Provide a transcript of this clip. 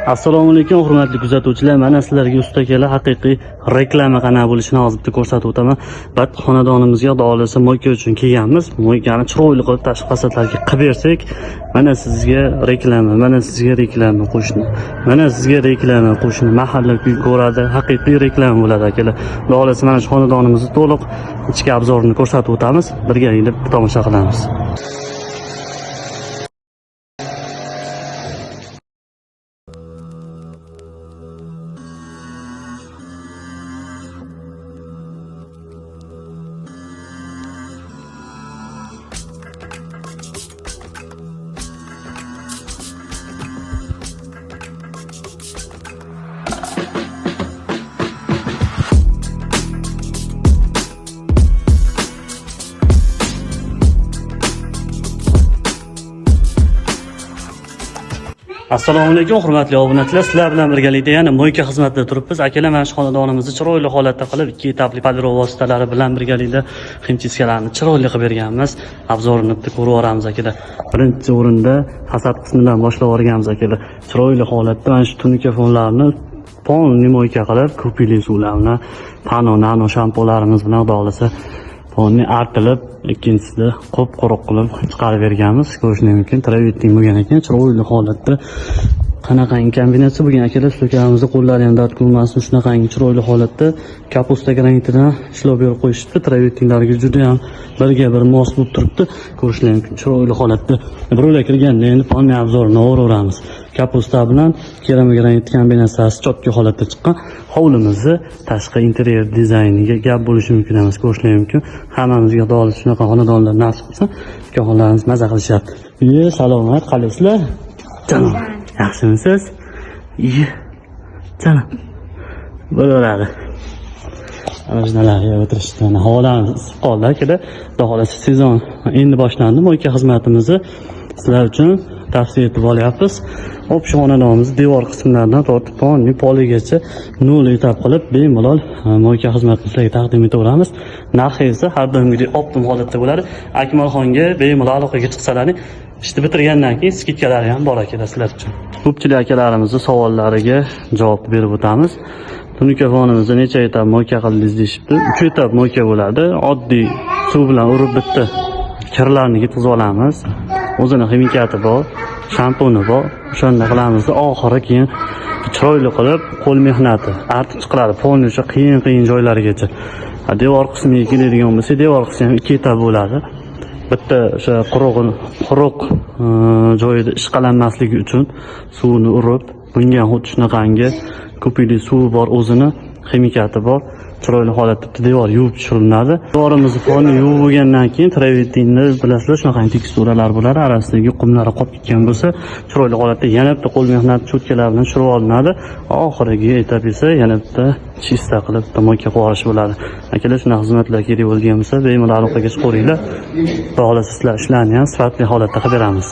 Assalomu alaykum hurmatli kuzatuvchilar. Mana sizlarga ustakala haqiqiy reklama qanaqa bo'lishini hozir bitta ko'rsatib o'taman. Bat xonadonimizga xudo xolasa mo'yka uchun kelganmiz. Mo'ykani chiroyli qilib tashqi fasadlarga qilib bersak, mana sizga reklama, mana sizga reklama qo'shni. Mana sizga reklama qo'shni. Mahalla kuy ko'radi, haqiqiy reklama bo'ladi akalar. Xudo xolasa mana shu xonadonimizni to'liq ichki obzorini ko'rsatib o'tamiz. Birgalikda tomosha qilamiz. Assalomu alaykum hurmatli obunachilar. Sizlar bilan birgalikda yana mo'yka xizmatida turibmiz. Akalar mana shu xonadonimizni chiroyli holatda qilib, 2 etapli podrov vositalari bilan birgalikda ximchiskalarni chiroyli qilib berganmiz. Obzorini bitta ko'rib olamiz akalar. Birinchi o'rinda fasad qismidan boshlab o'rganamiz akalar. Chiroyli holatda mana shu tunuka fonlarni polni mo'yka qilib, ko'pili suvlar bilan, nano shampularimiz bilan xudo xolasa fonni artilib, ikkinchisida quruq qilib chiqarib berganmiz. Ko'rishni mumkin. Travetting bo'lgan ekan, chiroyli holatda. Qanaqangi kombinatsiya bo'lgan akalar, ustokalarimizni qo'llari ham dard ko'rmasin, shunaqangi chiroyli holatda kapusta granitidan ishlab berib qo'yishibdi. Travettinglarga juda ham birga bir mos bo'lib turibdi. Ko'rishni mumkin. Chiroyli holatda. Birovlar kirganda endi fonni obzorini o'raveramiz. Kapusta bilan keramogranit kombinatsiyasi chotki holatda chiqqan. Hovlimizni tashqi interyer dizayniga gap bo'lishi mumkin emas, ko'rishni mumkin. Hammamizga xudo xolasa shunaqa xonadonlar nasib qilsa, ukaxonlarimiz maza qilishyapti. Salomat, qalasizlar? Janob, yaxshimisiz? Janob. Bo'laveradi. Ana shunalarga o'tirishdi. Havolarimiz isib qoldi akalar. Xudo xolasa sezon endi boshlandi. Mo'yka xizmatimizni sizlar uchun tavsiya etib olyapmiz. Hop, shu xonadonimizni devor qismlaridan tortib poligacha 0 etap qilib bemalol mo'yka xizmatini sizlarga taqdim etaveramiz. Narxi esa har doimgidek optimum holatda bo'ladi. Akmalxonga bemalol aloqaga chiqsalaring, ishni bitirgandan keyin skidkalari ham bor akalar sizlar uchun. Ko'pchilik akalarimizni savollariga javob berib o'tamiz. Tunuka fonimizni necha etap mo'yka qildingiz deyshibdi. 3 etap mo'yka bo'ladi. Oddiy suv bilan urib bitta kirlarni yetkazib olamiz. O'zini ximikati bor, shampuni bor. O'shanda qilamiz. Oxiri keyin chiroyli qilib qo'l mehnati artib chiqaradi. Fonni o'sha qiyin joylarigacha. Devor qismiga keladigan bo'lsa, devor qismi ham 2 etap bo'ladi. Bitta o'sha quruq joyida ishqalanmasligi uchun suvni urib, bunga xuddi shunaqangi ko'pili suvi bor, o'zini ximikati bor. Chiroyli holatda devor yuvib tushiriladi. Devorimizni fonni yuvib bo'lgandan keyin travettingni bilasizlar, shunaqa teksturalar bo'ladi. Arasidagi qumlari qolib ketgan bo'lsa, chiroyli holatda yana bitta qo'l mehnati cho'tkalar bilan tushirib olinadi. Oxirgi etap esa yana bitta chista qilib mo'yka qilish bo'ladi. Akalar, shunaqa xizmatlar kerak bo'lgan bo'lsa, bemalol aloqaga chiqaveringlar. Xudo xolasa sizlar ishlarni ham sifatli holatda qilib beramiz.